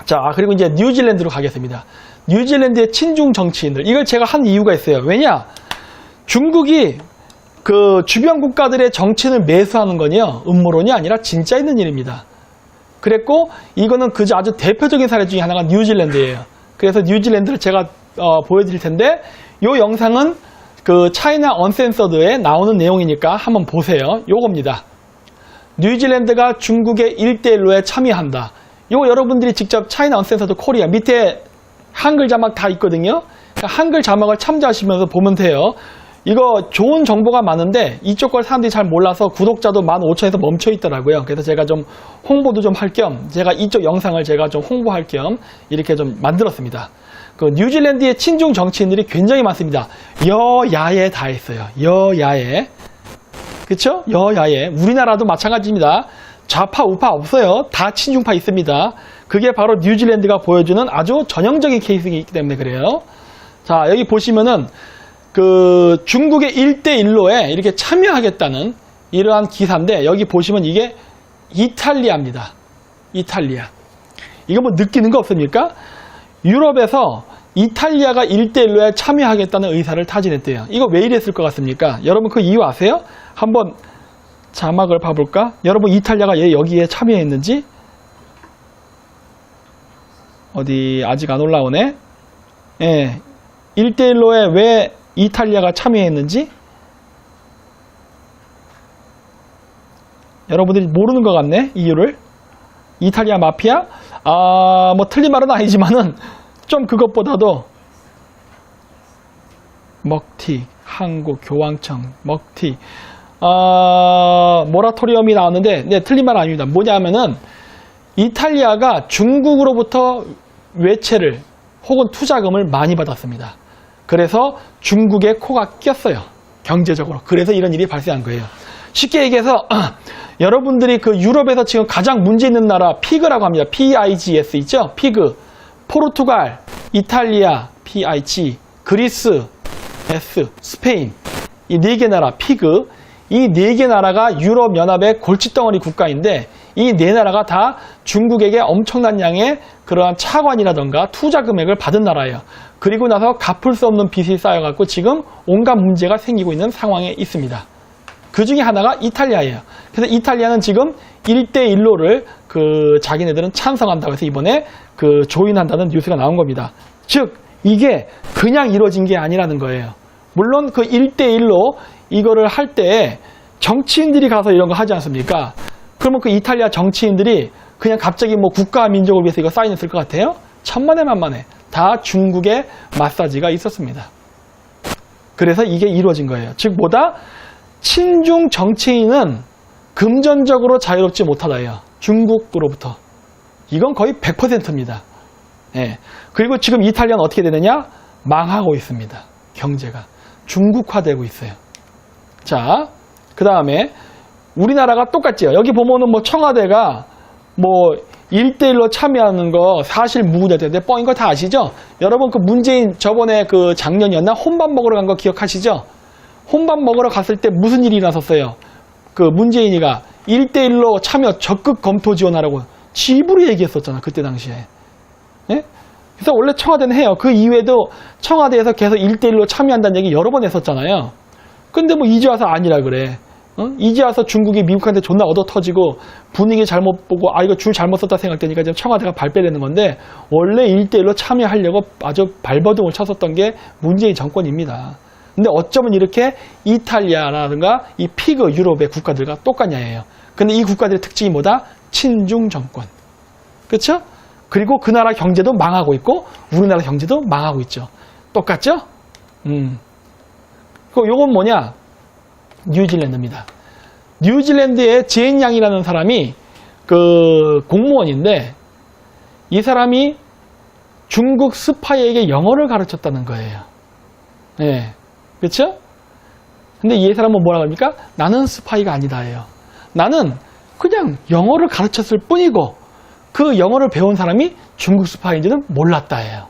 자, 그리고 이제 뉴질랜드로 가겠습니다. 뉴질랜드의 친중 정치인들. 이걸 제가 한 이유가 있어요. 왜냐? 중국이 그 주변 국가들의 정치인을 매수하는 건요, 음모론이 아니라 진짜 있는 일입니다. 그랬고, 이거는 그저 아주 대표적인 사례 중에 하나가 뉴질랜드예요. 그래서 뉴질랜드를 제가 보여드릴 텐데, 이 영상은 그 차이나 언센서드에 나오는 내용이니까 한번 보세요. 요겁니다. 뉴질랜드가 중국의 1대1로에 참여한다. 요거 여러분들이 직접 차이나 언센서드 코리아 밑에 한글 자막 다 있거든요. 그러니까 한글 자막을 참조하시면서 보면 돼요. 이거 좋은 정보가 많은데 이쪽 걸 사람들이 잘 몰라서 구독자도 15,000에서 멈춰 있더라고요. 그래서 제가 좀 홍보도 좀 할 겸 제가 이쪽 영상을 제가 좀 홍보할 겸 이렇게 좀 만들었습니다. 그 뉴질랜드의 친중 정치인들이 굉장히 많습니다. 여야에 다 있어요. 여야에. 그쵸? 여야에. 우리나라도 마찬가지입니다. 좌파 우파 없어요. 다 친중파 있습니다. 그게 바로 뉴질랜드가 보여주는 아주 전형적인 케이스이기 때문에 그래요. 자, 여기 보시면은 그 중국의 1대1로에 이렇게 참여하겠다는 이러한 기사인데, 여기 보시면 이게 이탈리아입니다. 이탈리아. 이거 뭐 느끼는 거 없습니까? 유럽에서 이탈리아가 1대1로에 참여하겠다는 의사를 타진했대요. 이거 왜 이랬을 것 같습니까? 여러분 그 이유 아세요? 한번 자막을 봐볼까? 여러분 이탈리아가 왜 여기에 참여했는지? 어디 아직 안 올라오네? 예, 1대1로에 왜 이탈리아가 참여했는지? 여러분들이 모르는 것 같네, 이유를. 이탈리아 마피아? 뭐 틀린 말은 아니지만은 좀 그것보다도 먹튀, 한국, 교황청, 먹튀, 모라토리엄이 나왔는데, 네, 틀린 말 아닙니다. 뭐냐면은 이탈리아가 중국으로부터 외채를 혹은 투자금을 많이 받았습니다. 그래서 중국의 코가 꼈어요. 경제적으로. 그래서 이런 일이 발생한 거예요. 쉽게 얘기해서 여러분들이 그 유럽에서 지금 가장 문제 있는 나라 피그라고 합니다. PIGS 있죠? 피그. 포르투갈, 이탈리아, PIG, 그리스, S, 스페인. 이 4개 나라 피그. 이 4개 나라가 유럽연합의 골칫덩어리 국가인데, 이 4나라가 다 중국에게 엄청난 양의 그러한 차관이라던가 투자 금액을 받은 나라예요. 그리고 나서 갚을 수 없는 빚이 쌓여갖고 지금 온갖 문제가 생기고 있는 상황에 있습니다. 그 중에 하나가 이탈리아예요. 그래서 이탈리아는 지금 1대1로를 그 자기네들은 찬성한다고 해서 이번에 그 조인한다는 뉴스가 나온 겁니다. 즉 이게 그냥 이루어진 게 아니라는 거예요. 물론 그 1대1로 이거를 할 때 정치인들이 가서 이런 거 하지 않습니까? 그러면 그 이탈리아 정치인들이 그냥 갑자기 뭐 국가와 민족을 위해서 이거 사인했을 것 같아요? 천만에 만만에 다 중국의 마사지가 있었습니다. 그래서 이게 이루어진 거예요. 즉 뭐다? 친중 정치인은 금전적으로 자유롭지 못하다예요. 중국으로부터. 이건 거의 100%입니다. 예. 그리고 지금 이탈리아는 어떻게 되느냐? 망하고 있습니다. 경제가. 중국화되고 있어요. 자, 그 다음에 우리나라가 똑같죠. 여기 보면은 뭐 청와대가 뭐 1대1로 참여하는 거 사실 무근자인데 뻥인 거 다 아시죠? 여러분 그 문재인 저번에 그 작년이었나? 혼밥 먹으러 간 거 기억하시죠? 혼밥 먹으러 갔을 때 무슨 일이 일어났었어요? 그 문재인이가 1대1로 참여 적극 검토 지원하라고 집으로 얘기했었잖아. 그때 당시에. 예? 그래서 원래 청와대는 해요. 그 이외에도 청와대에서 계속 1대1로 참여한다는 얘기 여러 번 했었잖아요. 근데 뭐 이제 와서 아니라 그래. 이제 와서 중국이 미국한테 존나 얻어 터지고 분위기 잘못 보고 이거 줄 잘못 썼다 생각되니까 지금 청와대가 발뺌내는 건데, 원래 1대1로 참여하려고 아주 발버둥을 쳤었던 게 문재인 정권입니다. 근데 어쩌면 이렇게 이탈리아라든가 이 피그 유럽의 국가들과 똑같냐예요. 근데 이 국가들의 특징이 뭐다? 친중 정권. 그렇죠? 그리고 그 나라 경제도 망하고 있고 우리나라 경제도 망하고 있죠. 똑같죠? 요건 뭐냐? 뉴질랜드입니다. 뉴질랜드의 제인 양이라는 사람이 그 공무원인데, 이 사람이 중국 스파이에게 영어를 가르쳤다는 거예요. 네. 그렇죠? 근데 이 사람은 뭐라 합니까? 나는 스파이가 아니다예요. 나는 그냥 영어를 가르쳤을 뿐이고 그 영어를 배운 사람이 중국 스파이인지는 몰랐다예요.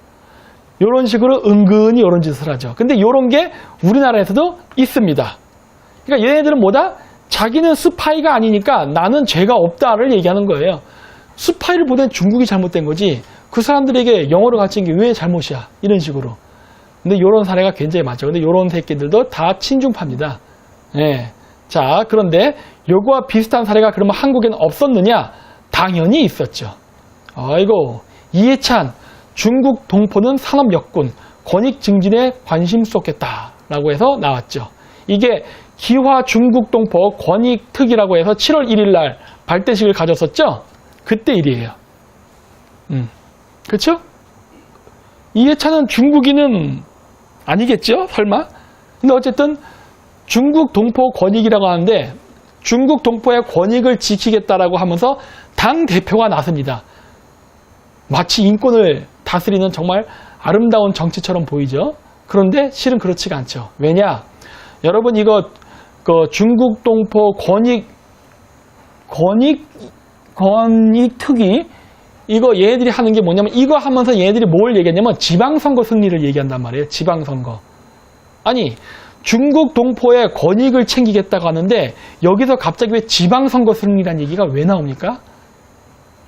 이런 식으로 은근히 이런 짓을 하죠. 근데 이런 게 우리나라에서도 있습니다. 그러니까 얘네들은 뭐다? 자기는 스파이가 아니니까 나는 죄가 없다를 얘기하는 거예요. 스파이를 보낸 중국이 잘못된 거지 그 사람들에게 영어를 가르친 게 왜 잘못이야? 이런 식으로. 근데 이런 사례가 굉장히 많죠. 근데 이런 새끼들도 다 친중파입니다. 예. 자, 그런데 요거와 비슷한 사례가 그러면 한국에는 없었느냐? 당연히 있었죠. 아이고, 이해찬, 중국 동포는 산업 역군, 권익 증진에 관심 쏟겠다 라고 해서 나왔죠. 이게 기화 중국 동포 권익 특이라고 해서 7월 1일 날 발대식을 가졌었죠. 그때 일이에요. 그렇죠? 이해찬은 중국인은 아니겠죠? 설마? 근데 어쨌든 중국 동포 권익이라고 하는데 중국 동포의 권익을 지키겠다라고 하면서 당 대표가 나섭니다. 마치 인권을 다스리는 정말 아름다운 정치처럼 보이죠. 그런데 실은 그렇지가 않죠. 왜냐? 여러분 이거 중국 동포 권익 특위 이거 얘네들이 하는 게 뭐냐면 이거 하면서 얘네들이 뭘 얘기했냐면 지방선거 승리를 얘기한단 말이에요. 지방선거. 아니 중국 동포의 권익을 챙기겠다고 하는데 여기서 갑자기 왜 지방선거 승리란 얘기가 왜 나옵니까?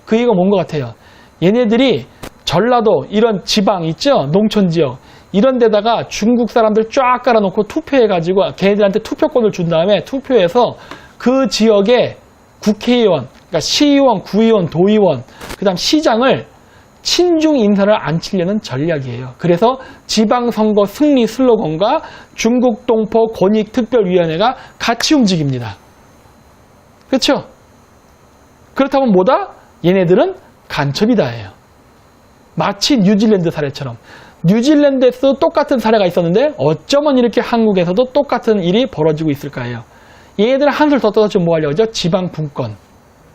그 얘기가 뭔 것 같아요. 얘네들이 전라도 이런 지방 있죠? 농촌지역 이런 데다가 중국 사람들 쫙 깔아놓고 투표해가지고 걔네들한테 투표권을 준 다음에 투표해서 그 지역의 국회의원, 그러니까 시의원, 구의원, 도의원, 그 다음 시장을 친중 인사를 안 치려는 전략이에요. 그래서 지방선거 승리 슬로건과 중국 동포 권익특별위원회가 같이 움직입니다. 그렇죠? 그렇다면 뭐다? 얘네들은 간첩이다예요. 마치 뉴질랜드 사례처럼. 뉴질랜드에서도 똑같은 사례가 있었는데 어쩌면 이렇게 한국에서도 똑같은 일이 벌어지고 있을까요? 얘네들은 한술 더 떠서 좀 뭐 하려고 하죠? 지방 분권.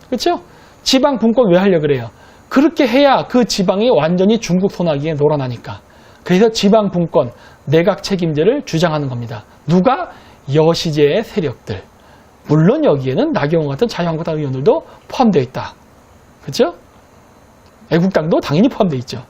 그렇죠? 지방 분권 왜 하려고 그래요? 그렇게 해야 그 지방이 완전히 중국 손아귀에 놀아나니까. 그래서 지방 분권, 내각 책임제를 주장하는 겁니다. 누가? 여시제의 세력들. 물론 여기에는 나경원 같은 자유한국당 의원들도 포함되어 있다. 그렇죠? 애국당도 당연히 포함되어 있죠.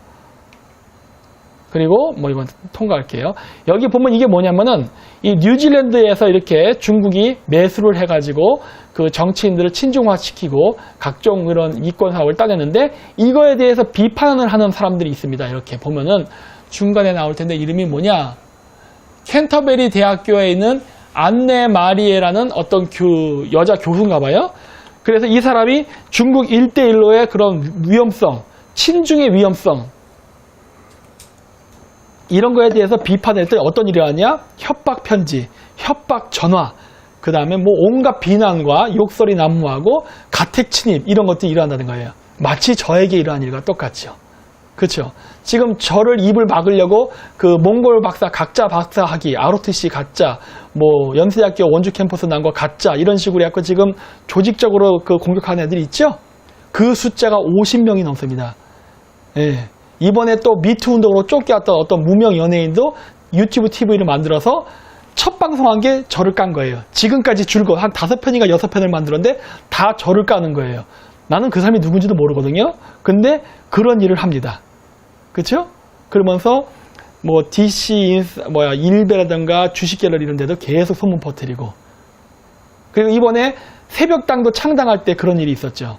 그리고 뭐 이건 통과할게요. 여기 보면 이게 뭐냐면은 이 뉴질랜드에서 이렇게 중국이 매수를 해가지고 그 정치인들을 친중화시키고 각종 그런 이권 사업을 따냈는데 이거에 대해서 비판을 하는 사람들이 있습니다. 이렇게 보면은 중간에 나올 텐데 이름이 뭐냐? 캔터베리 대학교에 있는 안네 마리에라는 어떤 여자 교수인가 봐요. 그래서 이 사람이 중국 1대1로의 그런 위험성, 친중의 위험성 이런 거에 대해서 비판했더니 어떤 일이 하냐? 협박 편지, 협박 전화, 그 다음에 뭐 온갖 비난과 욕설이 난무하고 가택 침입 이런 것들이 일어난다는 거예요. 마치 저에게 일어난 일과 똑같죠. 그렇죠? 지금 저를 입을 막으려고 그 몽골 박사 가짜 박사학위, ROTC 가짜, 뭐 연세대학교 원주 캠퍼스 난 거 가짜 이런 식으로 해서 지금 조직적으로 그 공격하는 애들이 있죠? 그 숫자가 50명이 넘습니다. 예. 이번에 또 미투 운동으로 쫓겨왔던 어떤 무명 연예인도 유튜브 TV를 만들어서 첫 방송한 게 저를 깐 거예요. 지금까지 줄곧 한 5편인가 6편을 만들었는데 다 저를 까는 거예요. 나는 그 사람이 누군지도 모르거든요. 근데 그런 일을 합니다. 그렇죠? 그러면서 뭐 DC 일베라든가 주식갤러리 이런 데도 계속 소문 퍼뜨리고. 그리고 이번에 새벽당도 창당할 때 그런 일이 있었죠.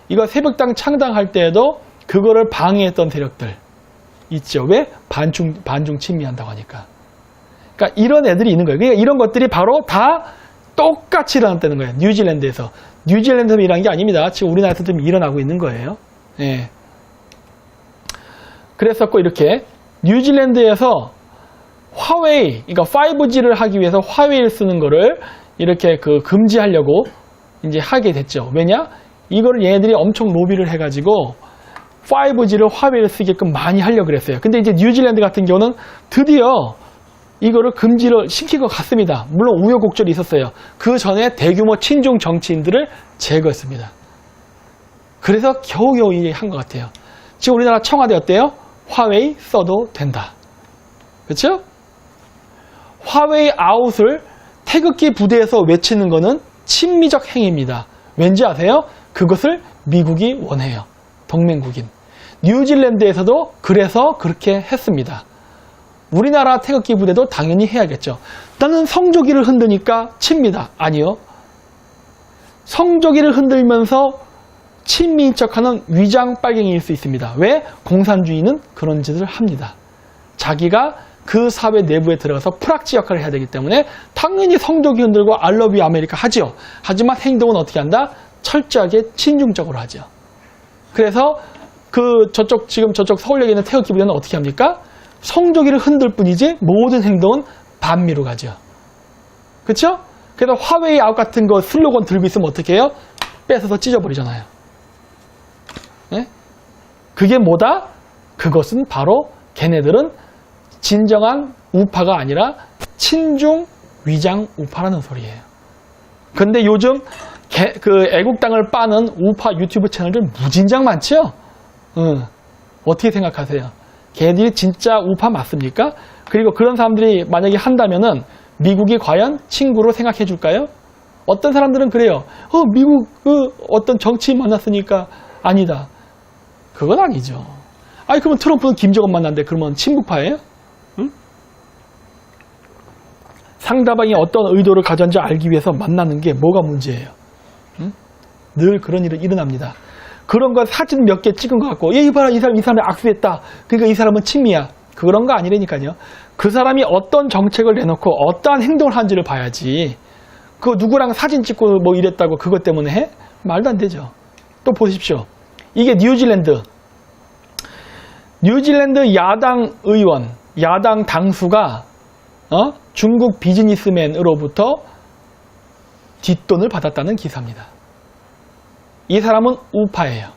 이거 새벽당 창당할 때에도 그거를 방해했던 세력들 있죠. 왜? 반중 친미한다고 하니까. 그러니까 이런 애들이 있는 거예요. 그러니까 이런 것들이 바로 다 똑같이 일어났다는 거예요. 뉴질랜드에서. 뉴질랜드에서 일어난 게 아닙니다. 지금 우리나라에서도 일어나고 있는 거예요. 예. 그랬었고 이렇게 뉴질랜드에서 화웨이, 그러니까 5G를 하기 위해서 화웨이를 쓰는 거를 이렇게 금지하려고 이제 하게 됐죠. 왜냐? 이거를 얘네들이 엄청 로비를 해가지고 5G를 화웨이를 쓰게끔 많이 하려고 그랬어요. 근데 이제 뉴질랜드 같은 경우는 드디어 이거를 금지를 시킨 것 같습니다. 물론 우여곡절이 있었어요. 그 전에 대규모 친중 정치인들을 제거했습니다. 그래서 겨우겨우 한 것 같아요. 지금 우리나라 청와대 어때요? 화웨이 써도 된다. 그렇죠? 화웨이 아웃을 태극기 부대에서 외치는 것은 친미적 행위입니다. 왠지 아세요? 그것을 미국이 원해요. 동맹국인. 뉴질랜드에서도 그래서 그렇게 했습니다. 우리나라 태극기 부대도 당연히 해야겠죠. 나는 성조기를 흔드니까 칩니다. 아니요. 성조기를 흔들면서 친미인 척하는 위장 빨갱이일 수 있습니다. 왜? 공산주의는 그런 짓을 합니다. 자기가 그 사회 내부에 들어가서 프락지 역할을 해야 되기 때문에 당연히 성적이 흔들고 I love you 아메리카 하죠. 하지만 행동은 어떻게 한다? 철저하게 친중적으로 하죠. 그래서 지금 저쪽 서울역에 있는 태극기 부대는 어떻게 합니까? 성조기를 흔들 뿐이지 모든 행동은 반미로 가죠. 그렇죠? 그래서 화웨이 아웃 같은 거 슬로건 들고 있으면 어떻게 해요? 뺏어서 찢어버리잖아요. 네? 그게 뭐다? 그것은 바로 걔네들은 진정한 우파가 아니라 친중 위장 우파라는 소리예요. 근데 요즘 애국당을 빠는 우파 유튜브 채널들 무진장 많죠? 어떻게 생각하세요? 걔들이 진짜 우파 맞습니까? 그리고 그런 사람들이 만약에 한다면은 미국이 과연 친구로 생각해 줄까요? 어떤 사람들은 그래요. 미국 어떤 정치인 만났으니까 아니다. 그건 아니죠. 아니 그러면 트럼프는 김정은 만난대. 그러면 친북파예요? 응? 상대방이 어떤 의도를 가졌는지 알기 위해서 만나는 게 뭐가 문제예요? 응? 늘 그런 일은 일어납니다. 그런 거 사진 몇 개 찍은 것 같고 이 사람이 악수했다. 그러니까 이 사람은 친미야. 그런 거 아니라니까요. 그 사람이 어떤 정책을 내놓고 어떠한 행동을 한지를 봐야지. 그 누구랑 사진 찍고 뭐 이랬다고 그것 때문에 해? 말도 안 되죠. 또 보십시오. 이게 뉴질랜드 야당 의원, 야당 당수가 중국 비즈니스맨으로부터 뒷돈을 받았다는 기사입니다. 이 사람은 우파예요.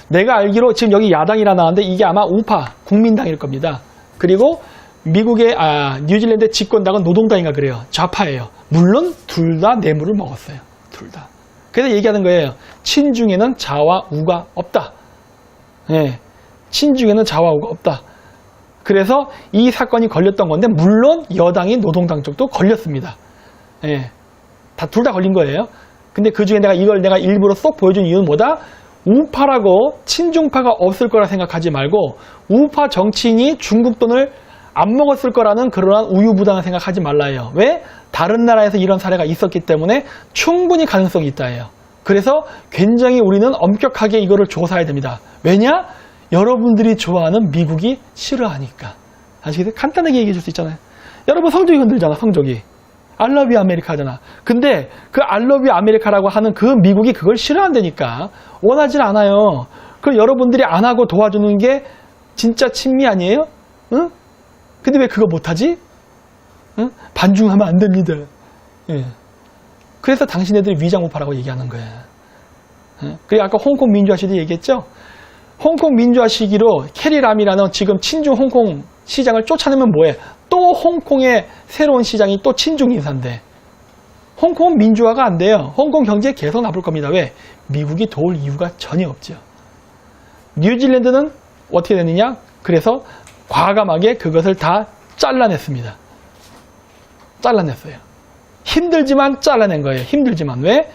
내가 알기로 지금 여기 야당이라 나왔는데 이게 아마 우파, 국민당일 겁니다. 그리고 미국의 뉴질랜드 집권당은 노동당인가 그래요. 좌파예요. 물론 둘 다 뇌물을 먹었어요. 둘 다. 그래서 얘기하는 거예요. 친중에는 자와 우가 없다. 네. 친중에는 자와 우가 없다. 그래서 이 사건이 걸렸던 건데 물론 여당인 노동당 쪽도 걸렸습니다. 네. 둘 다 걸린 거예요. 근데 그 중에 내가 일부러 쏙 보여준 이유는 뭐다? 우파라고 친중파가 없을 거라 생각하지 말고 우파 정치인이 중국 돈을 안 먹었을 거라는 그러한 우유부단한 생각하지 말라요. 왜? 다른 나라에서 이런 사례가 있었기 때문에 충분히 가능성이 있다예요. 그래서 굉장히 우리는 엄격하게 이거를 조사해야 됩니다. 왜냐? 여러분들이 좋아하는 미국이 싫어하니까. 아시겠어요? 간단하게 얘기해 줄 수 있잖아요. 여러분 성적이 흔들잖아. 성적이. I love you 아메리카 하잖아. 근데 그 I love you 아메리카라고 하는 그 미국이 그걸 싫어한다니까. 원하질 않아요. 그럼 여러분들이 안 하고 도와주는 게 진짜 친미 아니에요? 응? 근데 왜 그거 못하지? 응? 반중하면 안 됩니다. 예. 그래서 당신네들이 위장우파라고 얘기하는 거예요. 예. 그리고 아까 홍콩 민주화 시대 얘기했죠? 홍콩 민주화 시기로 캐리람이라는 지금 친중 홍콩 시장을 쫓아내면 뭐해? 또 홍콩의 새로운 시장이 또 친중 인사인데 홍콩은 민주화가 안 돼요. 홍콩 경제 계속 나쁠 겁니다. 왜? 미국이 도울 이유가 전혀 없죠. 뉴질랜드는 어떻게 됐느냐? 그래서 과감하게 그것을 다 잘라냈습니다. 잘라냈어요. 힘들지만 잘라낸 거예요. 힘들지만. 왜?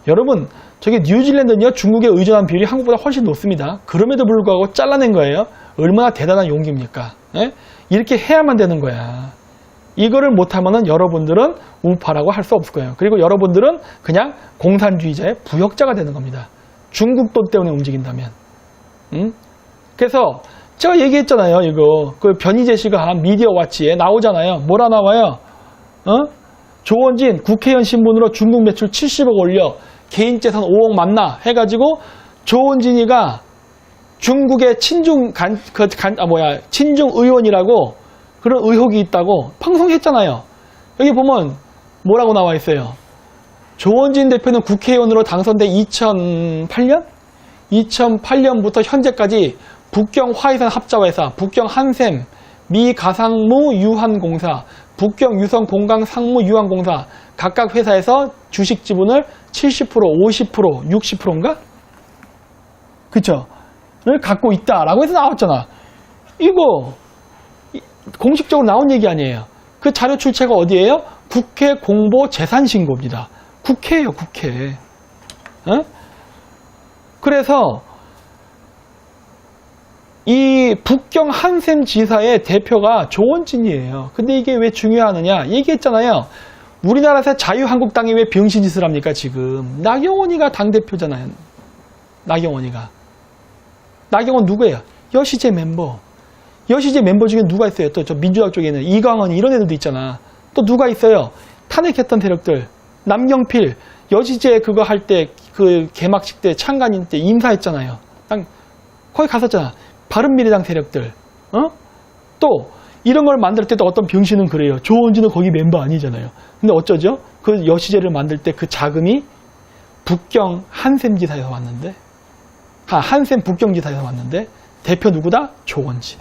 여러분 저기 뉴질랜드는요 중국에 의존한 비율이 한국보다 훨씬 높습니다. 그럼에도 불구하고 잘라낸 거예요. 얼마나 대단한 용기입니까? 예? 이렇게 해야만 되는 거야. 이거를 못하면은 여러분들은 우파라고 할 수 없을 거예요. 그리고 여러분들은 그냥 공산주의자의 부역자가 되는 겁니다. 중국 돈 때문에 움직인다면. 그래서 제가 얘기했잖아요. 이거 그 변희재 씨가 한 미디어 와치에 나오잖아요. 뭐라 나와요? 조원진 국회의원 신분으로 중국 매출 70억 올려 개인 재산 5억 맞나 해가지고 조원진이가 중국의 친중 친중 의원이라고 그런 의혹이 있다고 방송했잖아요. 여기 보면 뭐라고 나와 있어요. 조원진 대표는 국회의원으로 당선돼 2008년부터 현재까지 북경 화이산 합자회사, 북경 한샘, 미 가상무 유한공사, 북경 유성 공강 상무 유한공사 각각 회사에서 주식 지분을 70%, 50%, 60%인가? 그쵸? 를 갖고 있다라고 해서 나왔잖아. 이거 공식적으로 나온 얘기 아니에요. 그 자료 출처가 어디예요? 국회 공보 재산 신고입니다. 국회예요, 국회. 그래서 이 북경 한샘 지사의 대표가 조원진이에요. 근데 이게 왜 중요하느냐? 얘기했잖아요. 우리나라에서 자유한국당이 왜 병신짓을 합니까, 지금? 나경원이가 당대표잖아요. 나경원이가. 나경원 누구예요? 여시제 멤버. 여시제 멤버 중에 누가 있어요? 또 저 민주당 쪽에는 이광헌이 이런 애들도 있잖아. 또 누가 있어요? 탄핵했던 세력들. 남경필, 여시제 그거 할 때, 그 개막식 때, 창간인 때 인사했잖아요. 거기 갔었잖아. 바른미래당 세력들. 또, 이런 걸 만들 때도 어떤 병신은 그래요. 조원진은 거기 멤버 아니잖아요. 근데 어쩌죠? 그 여시제를 만들 때 그 자금이 북경 한샘지사에서 왔는데, 한샘 북경지사에서 왔는데, 대표 누구다? 조원진.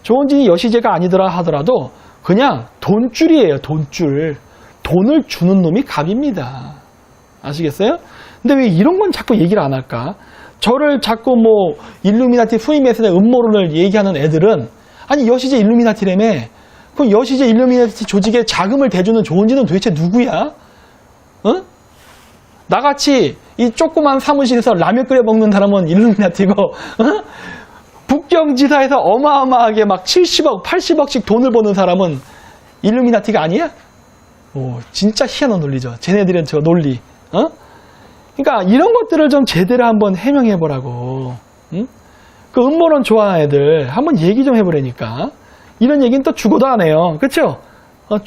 조원진이 여시제가 아니더라 하더라도 그냥 돈줄이에요, 돈줄. 돈을 주는 놈이 갑입니다. 아시겠어요? 근데 왜 이런 건 자꾸 얘기를 안 할까? 저를 자꾸 뭐 일루미나티 프리메슨의 음모론을 얘기하는 애들은 아니 여시제 일루미나티라며. 그럼 여시제 일루미나티 조직에 자금을 대주는 조원진은 도대체 누구야? 나같이 이 조그만 사무실에서 라면 끓여 먹는 사람은 일루미나티고 북경지사에서 어마어마하게 막 70억, 80억씩 돈을 버는 사람은 일루미나티가 아니야? 오, 진짜 희한한 논리죠. 쟤네들은 저 논리. 그러니까 이런 것들을 좀 제대로 한번 해명해보라고. 그 음모론 좋아하는 애들 한번 얘기 좀 해보라니까. 이런 얘기는 또 죽어도 안 해요. 그렇죠?